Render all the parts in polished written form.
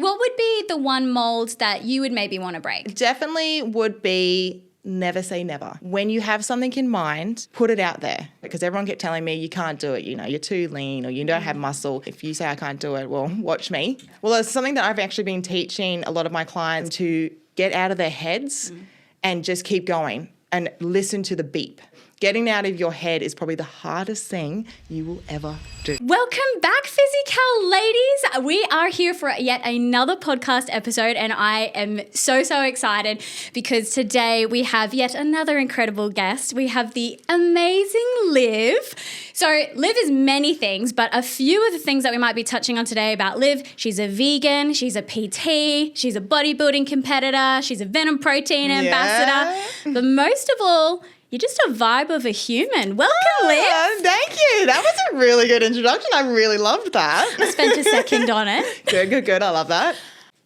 what would be the one mold that you would maybe want to break? Definitely would be never say never. When you have something in mind, put it out there, because everyone kept telling me you can't do it, you know, you're too lean or you don't have muscle. If you say I can't do it, well, watch me. Well, it's something that I've actually been teaching a lot of my clients to get out of their heads and just keep going and listen to the beep. Getting out of your head is probably the hardest thing you will ever do. Welcome back, Physikal ladies. We are here for yet another podcast episode, and I am so excited because today we have yet another incredible guest. We have the amazing Liv. So Liv is many things, but a few of the things that we might be touching on today about Liv: she's a vegan, she's a PT, she's a bodybuilding competitor, she's a Venom Protein ambassador, but most of all, you're just a vibe of a human. Welcome, Liv. Thank you. That was a really good introduction. I really loved that. I spent a second on it. Good. I love that.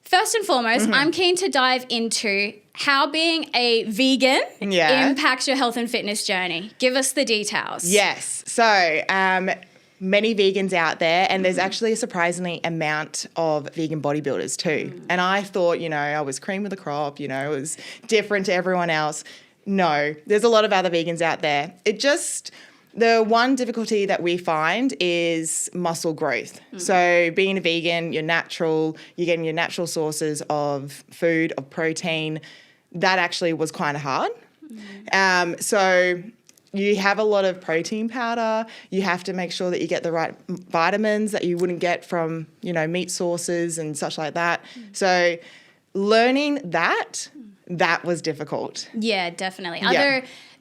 First and foremost, I'm keen to dive into how being a vegan impacts your health and fitness journey. Give us the details. Yes. So, many vegans out there, and there's actually a surprisingly amount of vegan bodybuilders too. And I thought, you know, I was cream of the crop, you know, it was different to everyone else. No, there's a lot of other vegans out there. The one difficulty that we find is muscle growth. So being a vegan, you're getting your natural sources of food, of protein. That actually was kind of hard. So you have a lot of protein powder. You have to make sure that you get the right vitamins that you wouldn't get from, you know, meat sources and such like that. So learning that was difficult. Yeah, definitely.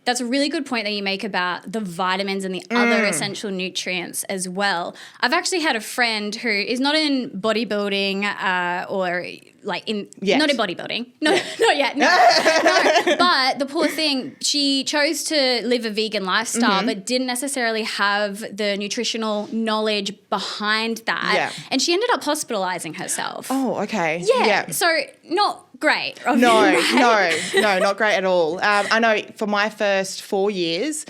That's a really good point that you make about the vitamins and the other essential nutrients as well. I've actually had a friend who is not in bodybuilding or like not in bodybuilding. No, not yet. No. But the poor thing, she chose to live a vegan lifestyle but didn't necessarily have the nutritional knowledge behind that. Yeah. And she ended up hospitalizing herself. Oh, okay. Yeah. So not great. No, not great at all. I know for my first 4 years,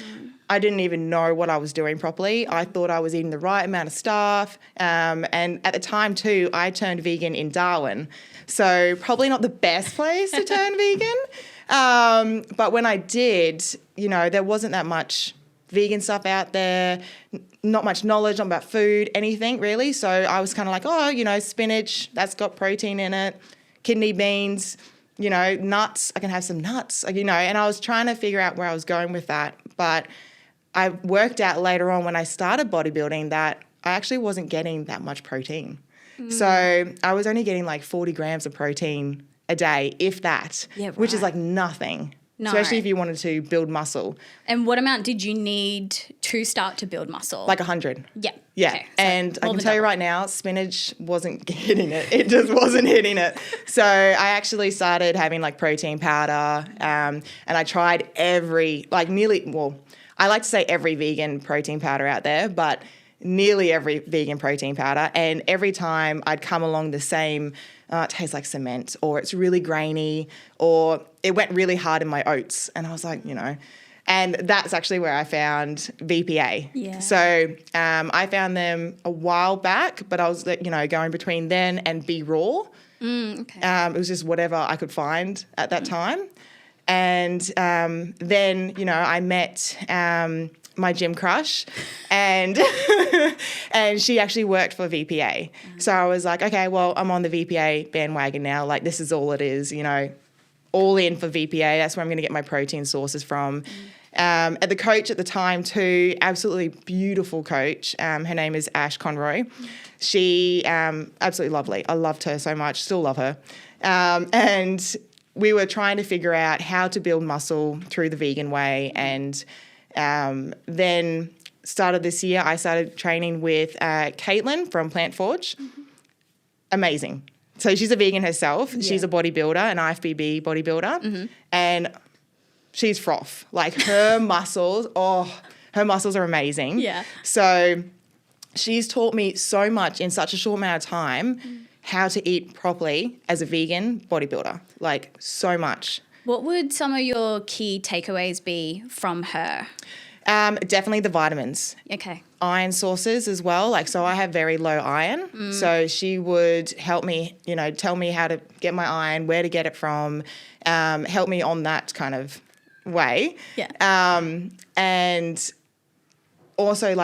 I didn't even know what I was doing properly. I thought I was eating the right amount of stuff. And at the time too, I turned vegan in Darwin. So probably not the best place to turn vegan. But when I did, you know, there wasn't that much vegan stuff out there, not much knowledge about food, anything really. So I was kind of like, oh, you know, spinach, that's got protein in it. Kidney beans, you know, nuts, I can have some nuts, you know, and I was trying to figure out where I was going with that. But I worked out later on when I started bodybuilding that I actually wasn't getting that much protein. So I was only getting like 40 grams of protein a day, if that, which is like nothing. No. Especially if you wanted to build muscle. And what amount did you need to start to build muscle? Like 100. Yeah. Yeah. Okay. And I can tell you right now, spinach wasn't hitting it. It just wasn't hitting it. So I actually started having like protein powder and I tried I like to say every vegan protein powder out there, but nearly every vegan protein powder. And every time I'd come along the same, it tastes like cement, or it's really grainy, or it went really hard in my oats. And I was like, you know, and that's actually where I found VPA. Yeah. So I found them a while back, but I was, you know, going between then and Be Raw. Okay. It was just whatever I could find at that time. And then, you know, I met my gym crush and and she actually worked for VPA. So I was like, okay, well, I'm on the VPA bandwagon now. Like, this is all it is, you know, all in for VPA. That's where I'm going to get my protein sources from. And the coach at the time too, absolutely beautiful coach. Her name is Ash Conroy. She, absolutely lovely. I loved her so much, still love her. And we were trying to figure out how to build muscle through the vegan way. And then started this year, I started training with Caitlin from Plant Forge. Amazing. So she's a vegan herself. Yeah. She's a bodybuilder, an IFBB bodybuilder. And she's froth. Like her muscles are amazing. Yeah. So she's taught me so much in such a short amount of time how to eat properly as a vegan bodybuilder. Like so much. What would some of your key takeaways be from her? Definitely the vitamins. Okay. Iron sources as well. Like, so I have very low iron. So she would help me, tell me how to get my iron, where to get it from, help me on that kind of way. Yeah. And also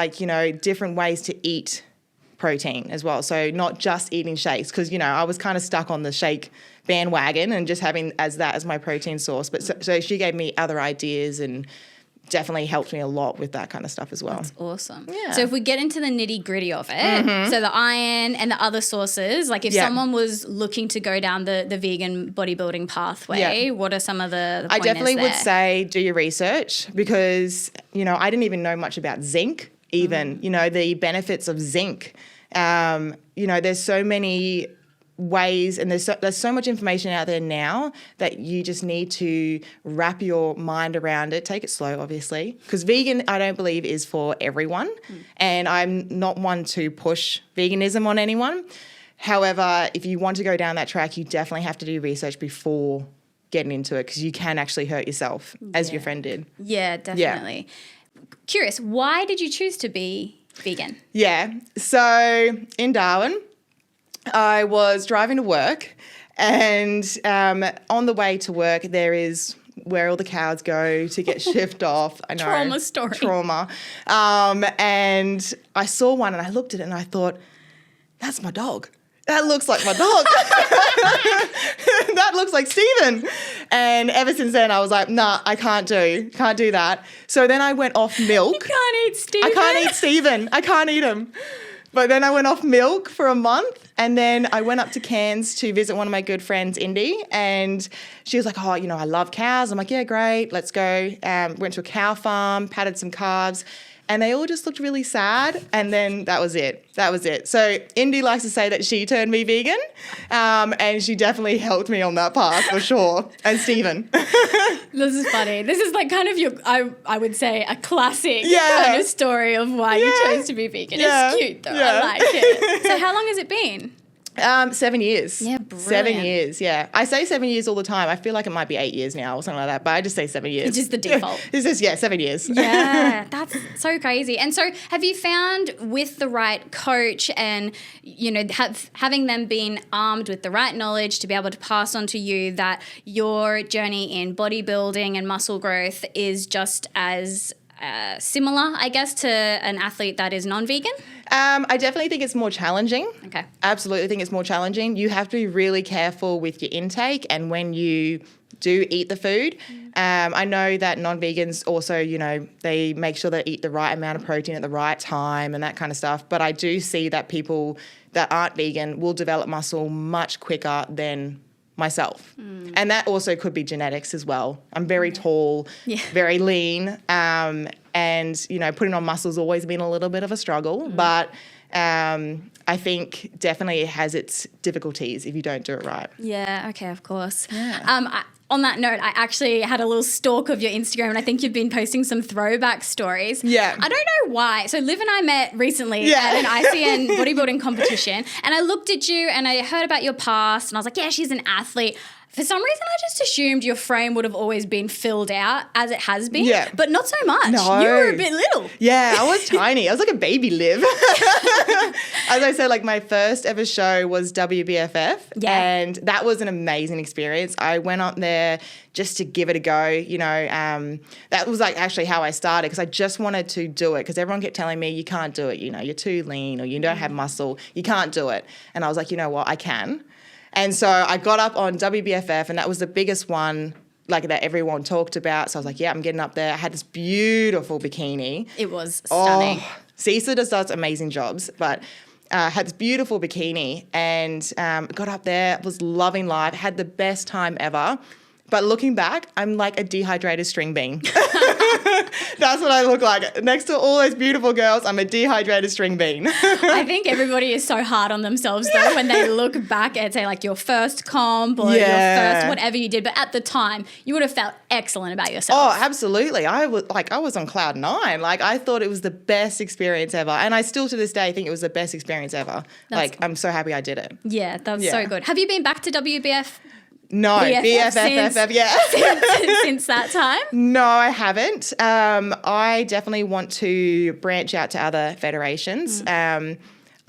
different ways to eat protein as well. So not just eating shakes, because, I was kind of stuck on the shake bandwagon and just having that as my protein source. But so she gave me other ideas and definitely helped me a lot with that kind of stuff as well. That's awesome. Yeah. So if we get into the nitty gritty of it, so the iron and the other sources, like if someone was looking to go down the vegan bodybuilding pathway, what are some of the I pointers definitely would there? say do your research, because, I didn't even know much about zinc even, the benefits of zinc. There's so many ways, and there's so much information out there now that you just need to wrap your mind around it. Take it slow, obviously, because vegan, I don't believe, is for everyone, and I'm not one to push veganism on anyone. However, if you want to go down that track, you definitely have to do research before getting into it, because you can actually hurt yourself, as your friend did. Yeah, definitely. Curious, why did you choose to be vegan? Yeah, so in Darwin, I was driving to work, and on the way to work, there is where all the cows go to get shipped off. I know. Trauma story. Trauma. And I saw one and I looked at it and I thought, that's my dog. That looks like my dog. That looks like Steven. And ever since then, I was like, nah, I can't do that. So then I went off milk. You can't eat Steven. I can't eat Steven. I can't eat him. But then I went off milk for a month, and then I went up to Cairns to visit one of my good friends, Indy, and she was like, I love cows. I'm like, yeah, great, let's go. Went to a cow farm, patted some calves, and they all just looked really sad, and then that was it. So Indy likes to say that she turned me vegan, and she definitely helped me on that path for sure. And Stephen. This is funny. This is like kind of your, I would say, a classic kind of story of why you chose to be vegan. Yeah. It's cute though. Yeah. I like it. So how long has it been? 7 years. Yeah, brilliant. 7 years, yeah. I say 7 years all the time. I feel like it might be 8 years now or something like that, but I just say 7 years. It's just the default. It's just, 7 years. Yeah, that's so crazy. And so have you found with the right coach and, having them being armed with the right knowledge to be able to pass on to you that your journey in bodybuilding and muscle growth is just as similar, I guess, to an athlete that is non-vegan? I definitely think it's more challenging. Okay. Absolutely think it's more challenging. You have to be really careful with your intake and when you do eat the food. I know that non-vegans also, they make sure they eat the right amount of protein at the right time and that kind of stuff. But I do see that people that aren't vegan will develop muscle much quicker than myself. And that also could be genetics as well. I'm very tall, very lean, and, putting on muscle's always been a little bit of a struggle, but I think definitely it has its difficulties if you don't do it right. Yeah, okay, of course. Yeah. On that note, I actually had a little stalk of your Instagram, and I think you've been posting some throwback stories. Yeah. I don't know why. So Liv and I met recently at an ICN bodybuilding competition, and I looked at you and I heard about your past, and I was like, yeah, she's an athlete. For some reason, I just assumed your frame would have always been filled out as it has been, but not so much. No. You were a bit little. Yeah, I was tiny. I was like a baby Liv. As I said, my first ever show was WBFF, and that was an amazing experience. I went up there just to give it a go. That was actually how I started, because I just wanted to do it, because everyone kept telling me, you can't do it. You're too lean, or you don't have muscle. You can't do it. And I was like, you know what, I can. And so I got up on WBFF, and that was the biggest one that everyone talked about. So I was like, yeah, I'm getting up there. I had this beautiful bikini. It was stunning. Cisa just does amazing jobs, but had this beautiful bikini, and got up there, was loving life, had the best time ever. But looking back, I'm like a dehydrated string bean. That's what I look like. Next to all those beautiful girls, I'm a dehydrated string bean. I think everybody is so hard on themselves though when they look back at, say, your first comp or your first whatever you did. But at the time, you would have felt excellent about yourself. Oh, absolutely. I was on cloud 9. I thought it was the best experience ever. And I still to this day think it was the best experience ever. I'm so happy I did it. Yeah, that's so good. Have you been back to WBF? No, BFFFF, yeah. Since that time? No, I haven't. I definitely want to branch out to other federations.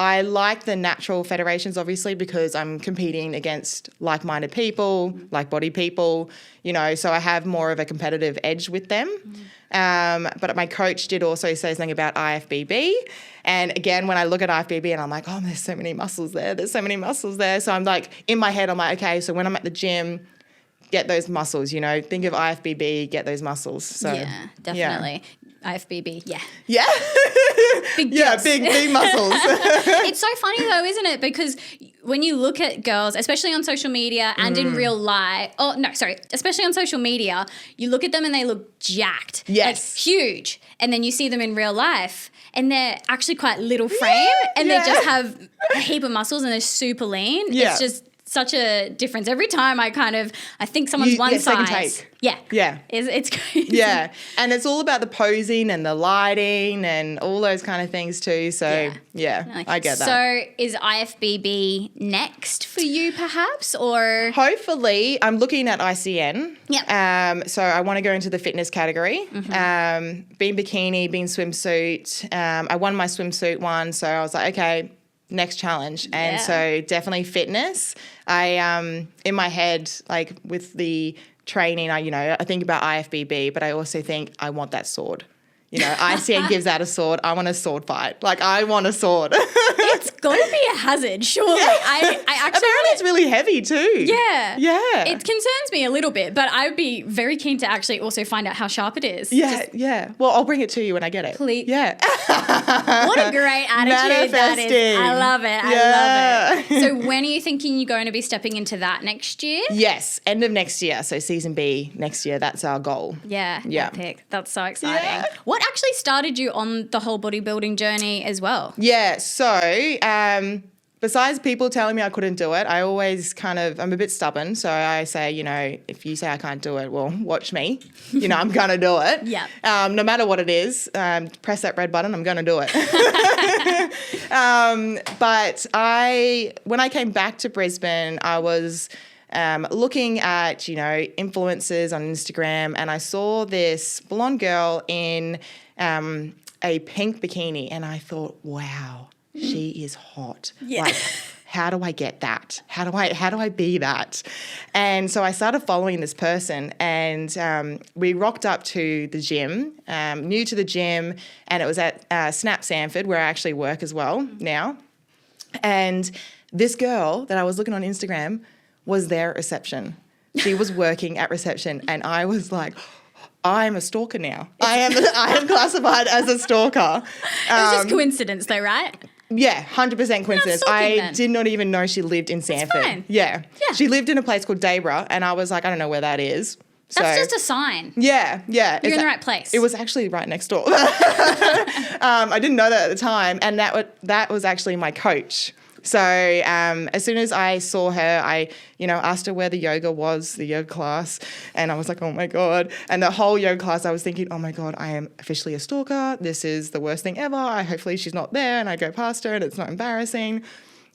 I like the natural federations, obviously, because I'm competing against like-minded people, like-body people, you know, so I have more of a competitive edge with them. But my coach did also say something about IFBB. And again, when I look at IFBB and I'm like, oh, there's so many muscles there. There's so many muscles there. So I'm like, in my head, I'm like, okay, so when I'm at the gym, get those muscles, you know, think of IFBB, get those muscles. So, yeah, definitely. Yeah. IFBB, yeah. Yeah. Big yeah, girls. big muscles. It's so funny though, isn't it? Because when you look at girls, especially on social media and in real life, especially on social media, you look at them and they look jacked. Yes. Like huge. And then you see them in real life and they're actually quite little frame and they just have a heap of muscles and they're super lean. Yeah. It's just such a difference. Every time I think someone's one second size. take. Yeah. It's crazy. Yeah. And it's all about the posing and the lighting and all those kind of things too. So yeah, I get that. So is IFBB next for you perhaps, or? Hopefully, I'm looking at ICN. Yeah. So I want to go into the fitness category. Being bikini, being swimsuit. I won my swimsuit one. So I was like, okay, next challenge. And so definitely fitness. I in my head, like with the training, I think about IFBB, but I also think I want that sword. You know, ICN gives out a sword. I want a sword fight. Like, I want a sword. It's got to be a hazard, surely. I actually apparently it's really heavy too. Yeah. Yeah. It concerns me a little bit, but I would be very keen to actually also find out how sharp it is. Yeah. Well, I'll bring it to you when I get it. Please. Yeah. What a great attitude that is. I love it. I love it. So when are you thinking you're going to be stepping into that next year? Yes, end of next year. So season B next year. That's our goal. Yeah. Epic. That's so exciting. Yeah. What actually started you on the whole bodybuilding journey as well? Yeah. So besides people telling me I couldn't do it, I always I'm a bit stubborn. So I say, if you say I can't do it, well, watch me. I'm going to do it. Yeah. No matter what it is, press that red button, I'm going to do it. But when I came back to Brisbane, I was looking at, influencers on Instagram, and I saw this blonde girl in a pink bikini, and I thought, wow, she is hot. Yeah. Like, how do I get that? How do I be that? And so I started following this person, and we rocked up to the gym, new to the gym, and it was at Snap Sanford, where I actually work as well now. And this girl that I was looking on Instagram was there at reception. She was working at reception, and I was like, I'm a stalker now. I am classified as a stalker. It was just coincidence though, right? Yeah, 100% coincidence. I did not even know she lived in Sanford. Fine. Yeah. She lived in a place called Daybra, and I was like, I don't know where that is. That's just a sign. Yeah. You're in the right place. It was actually right next door. I didn't know that at the time, and that was actually my coach. So as soon as I saw her, I, asked her where the yoga class, and I was like, oh my God. And the whole yoga class, I was thinking, oh my God, I am officially a stalker. This is the worst thing ever. Hopefully she's not there, and I go past her and it's not embarrassing.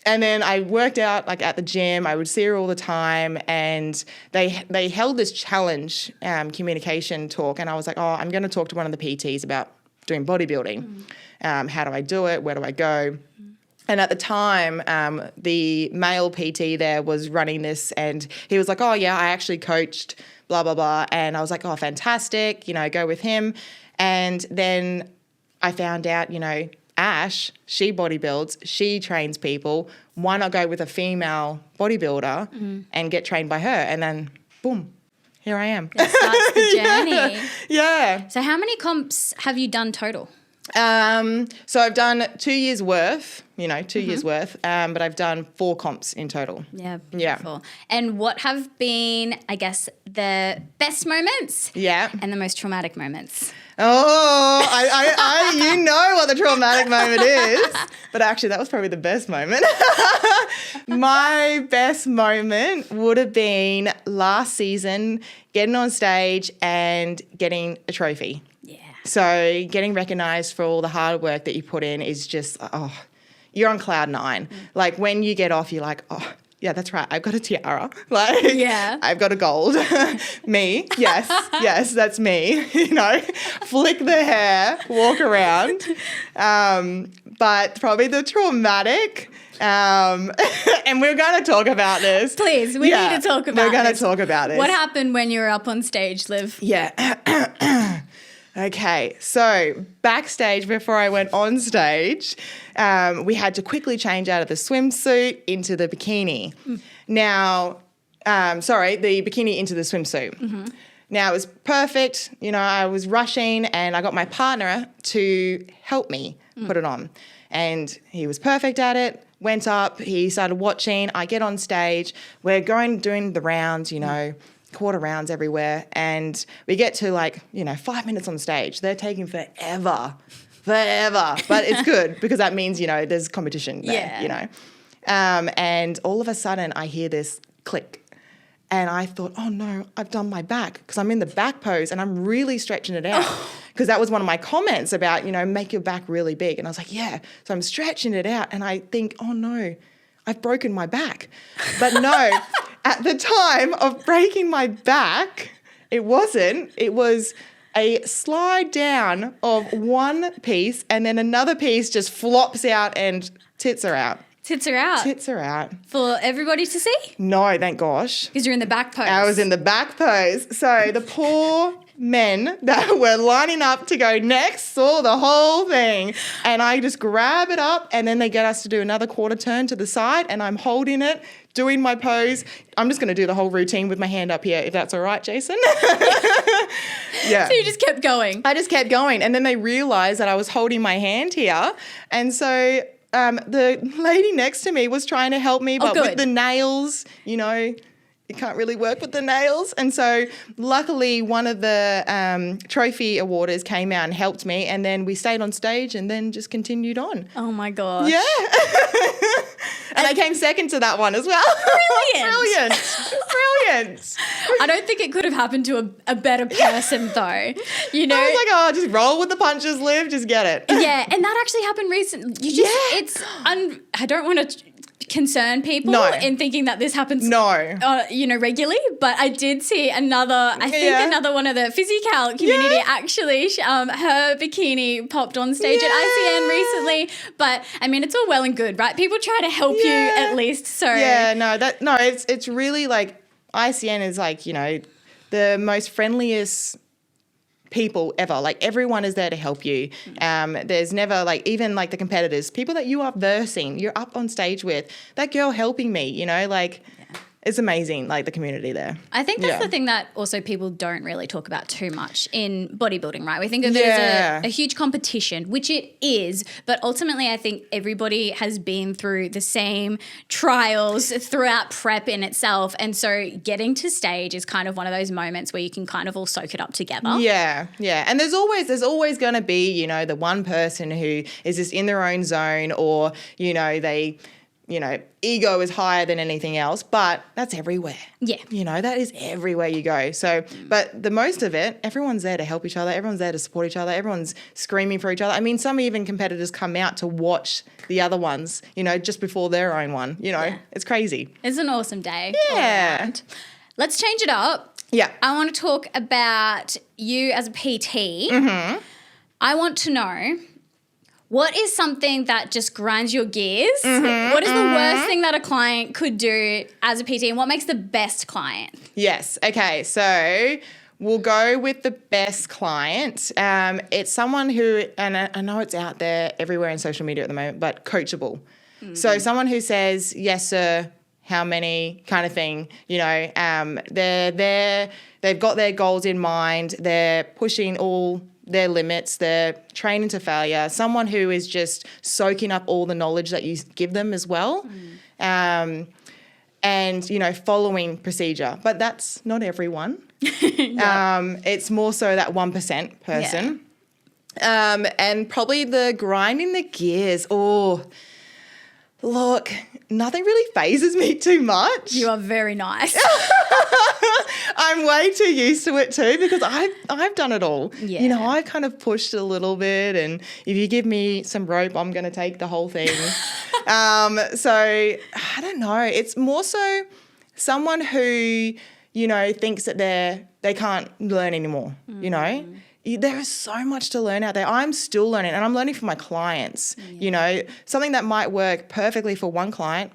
And then I worked out at the gym. I would see her all the time, and they held this challenge communication talk, and I was like, oh, I'm going to talk to one of the PTs about doing bodybuilding. How do I do it? Where do I go? And at the time, the male PT there was running this, and he was like, oh, yeah, I actually coached, blah, blah, blah. And I was like, oh, fantastic, go with him. And then I found out, Ash, she bodybuilds, she trains people. Why not go with a female bodybuilder and get trained by her? And then, boom, here I am. That starts the journey. Yeah. So how many comps have you done total? So I've done 2 years worth, 2 years worth, but I've done 4 comps in total. Yeah, beautiful. Yeah. And what have been, I guess, the best moments? Yeah. And the most traumatic moments? Oh, I what the traumatic moment is. But actually, that was probably the best moment. My best moment would have been last season, getting on stage and getting a trophy. Yeah. So getting recognised for all the hard work that you put in is just, you're on cloud 9. Like when you get off, you're like, yeah, that's right. I've got a tiara. Like, Yeah. I've got a gold. Me, yes, that's me. Flick the hair, walk around. But probably the traumatic. And we're going to talk about this. Please, we need to talk about We're going to this. talk about this. What happened when you were up on stage, Liv? Yeah. Okay, so backstage before I went on stage, we had to quickly change out of the swimsuit into the bikini. Now, the bikini into the swimsuit. Now, it was perfect. I was rushing and I got my partner to help me put it on. And he was perfect at it, went up, he started watching. I get on stage, we're doing the rounds, quarter rounds everywhere. And we get to 5 minutes on stage. They're taking forever. But it's good because that means, there's competition there, and all of a sudden I hear this click. And I thought, oh no, I've done my back because I'm in the back pose and I'm really stretching it out. Because that was one of my comments about, make your back really big. And I was like, yeah. So I'm stretching it out and I think, oh no, I've broken my back. But no, at the time of breaking my back, it wasn't. It was a slide down of one piece and then another piece just flops out and tits are out. Tits are out. Tits are out. For everybody to see? No, thank gosh. Because you're in the back pose. I was in the back pose. So the poor men that were lining up to go next saw the whole thing. And I just grab it up and then they get us to do another quarter turn to the side and I'm holding it, doing my pose. I'm just going to do the whole routine with my hand up here, if that's all right, Jason. Yeah. So you just kept going. I just kept going. And then they realized that I was holding my hand here. And so the lady next to me was trying to help me, but with the nails, you can't really work with the nails. And so luckily one of the trophy awarders came out and helped me. And then we stayed on stage and then just continued on. Oh my gosh. Yeah. And I came second to that one as well. Brilliant. I don't think it could have happened to a better person though. I was like, just roll with the punches, Liv, just get it. Yeah, and that actually happened recently. I don't want to concern people in thinking that this happens regularly, but I did see another one of the Physikal community actually her bikini popped on stage at ICN recently, but I mean it's all well and good, right? People try to help you at least, so it's really like ICN is the most friendliest people ever. Like everyone is there to help you. There's never even the competitors, people that you are versing, you're up on stage with, that girl helping me, it's amazing, the community there. I think that's the thing that also people don't really talk about too much in bodybuilding, right? We think of it as a huge competition, which it is, but ultimately I think everybody has been through the same trials throughout prep in itself, and so getting to stage is kind of one of those moments where you can kind of all soak it up together. Yeah. And there's always going to be, the one person who is just in their own zone or, they ego is higher than anything else, but that's everywhere. Yeah. That is everywhere you go. So, but the most of it, everyone's there to help each other. Everyone's there to support each other. Everyone's screaming for each other. I mean, some even competitors come out to watch the other ones, just before their own one, It's crazy. It's an awesome day. Yeah. Let's change it up. Yeah. I want to talk about you as a PT. Mm-hmm. I want to know, what is something that just grinds your gears? What is the worst thing that a client could do as a PT, and what makes the best client? Yes. Okay. So we'll go with the best client. It's someone who, and I know it's out there everywhere in social media at the moment, but coachable. So someone who says, yes, sir, how many kind of thing, they're there, they've got their goals in mind, they're pushing all their limits, they're training to failure, someone who is just soaking up all the knowledge that you give them as well, and, following procedure. But that's not everyone. It's more so that 1% person. Yeah. And probably the grinding the gears. Oh, look, nothing really phases me too much. You are very nice. I'm way too used to it too because I've done it all. Yeah. I've kind of pushed a little bit, and if you give me some rope, I'm going to take the whole thing. So I don't know. It's more so someone who, you know, thinks that they can't learn anymore, you know. There is so much to learn out there. I'm still learning, and I'm learning from my clients. You know, something that might work perfectly for one client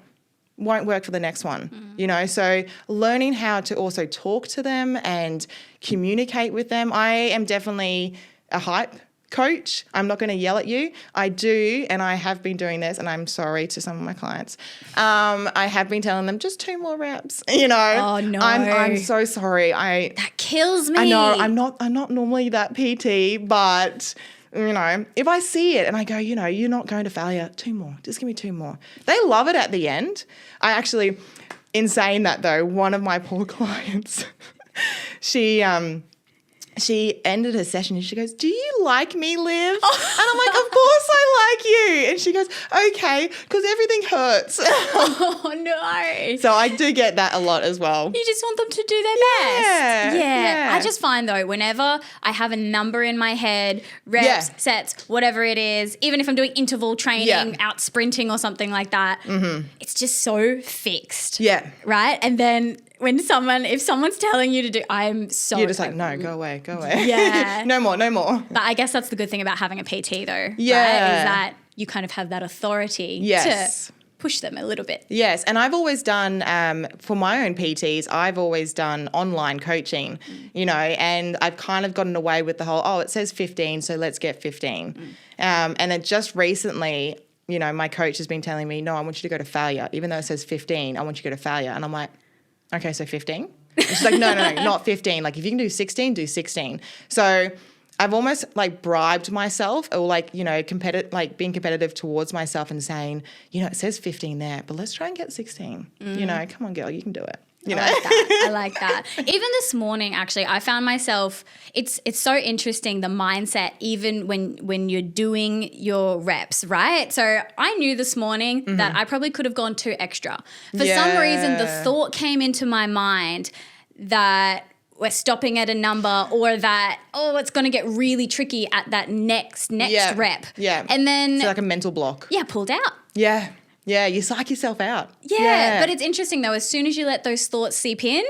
won't work for the next one, you know. So learning how to also talk to them and communicate with them. I am definitely a hype coach. I'm not going to yell at you. I do, and I have been doing this, and I'm sorry to some of my clients. I have been telling them just 2 more reps, you know. Oh no. I'm so sorry. That kills me. I know I'm not normally that PT, but you know, if I see it and I go, you know, you're not going to failure, 2 more. Just give me 2 more. They love it at the end. I actually, in saying that though, one of my poor clients, she ended her session and she goes, "Do you like me, Liv?" And I'm like, "Of course I like you." And she goes, "Okay, because everything hurts." Oh no. So I do get that a lot as well. You just want them to do their best. Yeah. I just find though, whenever I have a number in my head, reps, sets, whatever it is, even if I'm doing interval training, out sprinting or something like that, it's just so fixed. Yeah. Right? And then if someone's telling you to do, I'm so... You're just like, no, go away. Yeah. No more. But I guess that's the good thing about having a PT though. Yeah. Right? Is that you kind of have that authority to push them a little bit. Yes. And I've always done, for my own PTs, I've always done online coaching, you know, and I've kind of gotten away with the whole, it says 15, so let's get 15. And then just recently, you know, my coach has been telling me, no, I want you to go to failure. Even though it says 15, I want you to go to failure. And I'm like, okay, so 15? And she's like, no, not 15. Like, if you can do 16, do 16. So I've almost like bribed myself, or like, you know, being competitive towards myself and saying, you know, it says 15 there, but let's try and get 16. You know, come on, girl, you can do it. You know? I like that. Even this morning, actually, I found myself, it's so interesting, the mindset, even when you're doing your reps, right? So I knew this morning that I probably could have gone 2 extra. For some reason, the thought came into my mind that we're stopping at a number, or that, it's going to get really tricky at that next rep. Yeah. And then... So like a mental block. Yeah, pulled out. Yeah. Yeah, you psych yourself out. Yeah, but it's interesting though, as soon as you let those thoughts seep in,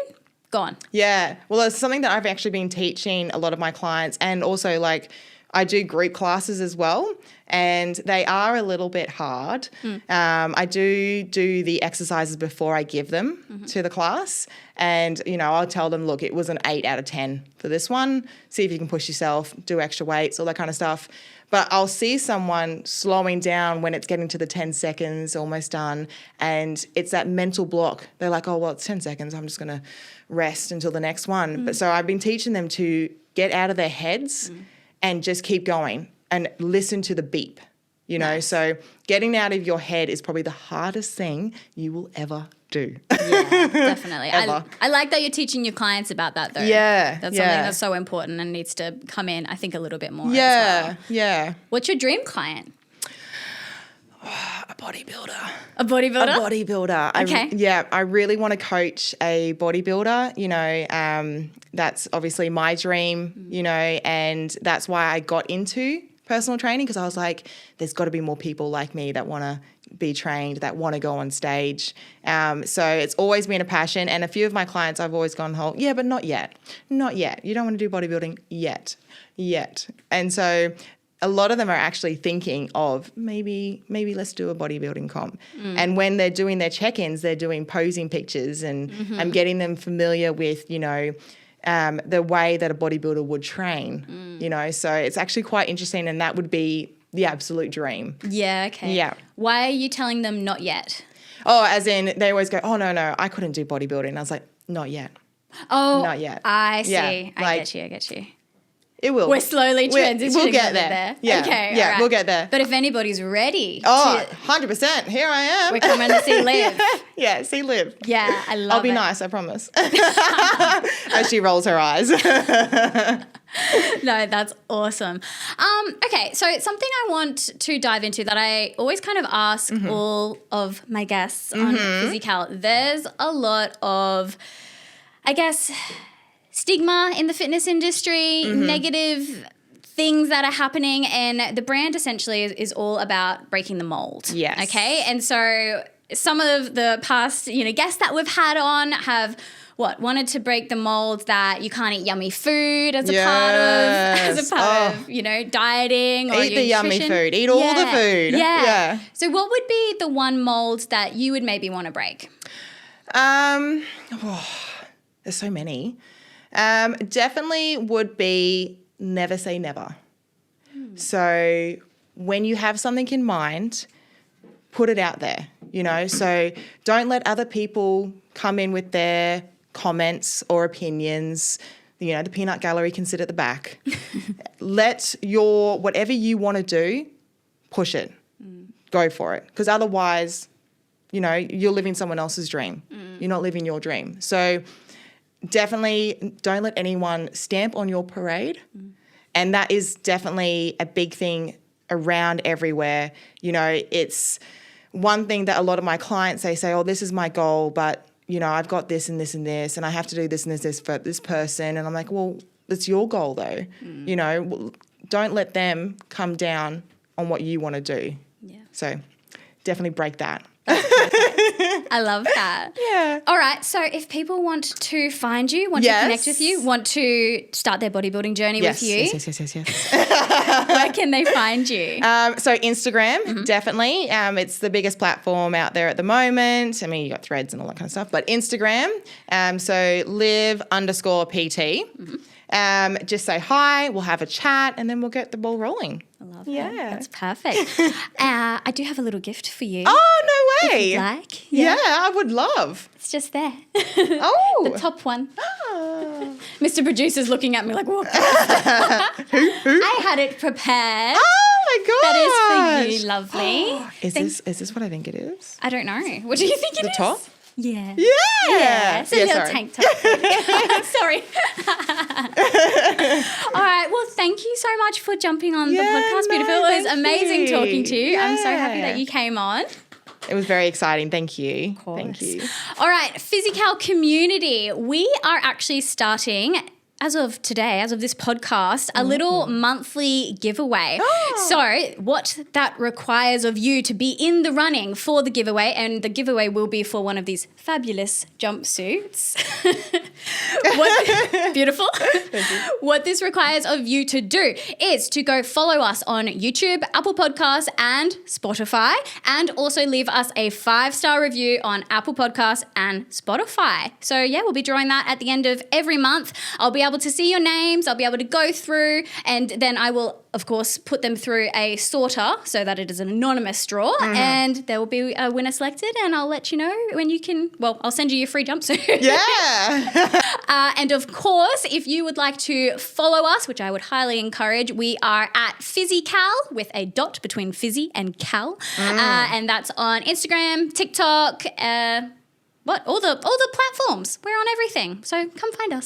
gone. Yeah. Well, it's something that I've actually been teaching a lot of my clients, and also like I do group classes as well, and they are a little bit hard. I do the exercises before I give them to the class, and, you know, I'll tell them, look, it was an 8 out of 10 for this one. See if you can push yourself, do extra weights, all that kind of stuff. But I'll see someone slowing down when it's getting to the 10 seconds, almost done, and it's that mental block. They're like, it's 10 seconds. I'm just going to rest until the next one. But so I've been teaching them to get out of their heads and just keep going and listen to the beep, you know. So getting out of your head is probably the hardest thing you will ever do. Yeah, definitely. I like that you're teaching your clients about that though. Yeah. That's something that's so important and needs to come in, I think, a little bit more as well. Yeah. What's your dream client? A bodybuilder. A bodybuilder? A bodybuilder. Okay. I really want to coach a bodybuilder, you know. That's obviously my dream, you know, and that's why I got into personal training, because I was like, there's got to be more people like me that want to be trained, that want to go on stage. So it's always been a passion, and a few of my clients I've always gone, but not yet. You don't want to do bodybuilding yet. And so a lot of them are actually thinking of maybe let's do a bodybuilding comp. And when they're doing their check-ins, they're doing posing pictures, and I'm getting them familiar with, you know, the way that a bodybuilder would train, you know. So it's actually quite interesting, and that would be the absolute dream. Yeah, okay. Yeah. Why are you telling them not yet? Oh, as in they always go, no, I couldn't do bodybuilding. I was like, not yet. Oh, not yet. I see. Yeah, I get you. It will. We're slowly transitioning. We'll get there. Yeah. Okay. Yeah, we'll get there. But if anybody's ready. 100%. Here I am. We're coming to see Liv. Yeah, see Liv. Yeah, I love it. I'll be nice, I promise. As she rolls her eyes. No, that's awesome. Okay, so it's something I want to dive into that I always kind of ask all of my guests on Physikal. There's a lot of, I guess, stigma in the fitness industry, negative things that are happening, and the brand essentially is all about breaking the mold. Yes. Okay. And so some of the past, guests that we've had on have wanted to break the mold that you can't eat yummy food as a part of dieting or eat the yummy food. Eat all the food. Yeah. So what would be the one mold that you would maybe want to break? There's so many. Definitely would be never say never. So when you have something in mind, put it out there, So don't let other people come in with their comments or opinions. The peanut gallery can sit at the back. Let whatever you want to do, push it. Go for it. Because otherwise, you're living someone else's dream. You're not living your dream. So definitely don't let anyone stamp on your parade. And that is definitely a big thing around everywhere. It's one thing that a lot of my clients, they say, oh, this is my goal, but, I've got this and this and this, and I have to do this and this for this person. And I'm like, well, it's your goal though. Don't let them come down on what you want to do. Yeah. So definitely break that. I love that. Yeah. All right. So if people want to find you, want to connect with you, want to start their bodybuilding journey with you. Yes. Where can they find you? So Instagram, definitely. It's the biggest platform out there at the moment. I mean, you got Threads and all that kind of stuff. But Instagram, so live_PT. Just say hi, we'll have a chat, and then we'll get the ball rolling. I love that. That's perfect. I do have a little gift for you. Oh, no way. If you'd like. Yeah, I would love. It's just there. Oh. The top one. Oh. Mr. Producer's looking at me like, what? Who? I had it prepared. Oh, my gosh. That is for you, lovely. Is this what I think it is? I don't know. What do you think it is? The top? Yeah. Yeah. It's a little tank top. Sorry. All right. Well, thank you so much for jumping on the podcast, beautiful. It was amazing talking to you. I'm so happy that you came on. It was very exciting. Thank you. Of course. Thank you. All right. Physikal community. We are actually starting, as of today, as of this podcast, a little monthly giveaway. So what that requires of you to be in the running for the giveaway, and the giveaway will be for one of these fabulous jumpsuits. Beautiful. What this requires of you to do is to go follow us on YouTube, Apple Podcasts, and Spotify, and also leave us a 5-star review on Apple Podcasts and Spotify. So we'll be drawing that at the end of every month. I'll be able to see your names, I'll be able to go through, and then I will, of course, put them through a sorter so that it is an anonymous draw, and there will be a winner selected, and I'll let you know when you can, I'll send you your free jumpsuit. Yeah. And of course, if you would like to follow us, which I would highly encourage, we are at Physi.Kal with a dot between Physi and Kal, and that's on Instagram, TikTok, all the platforms. We're on everything, so come find us.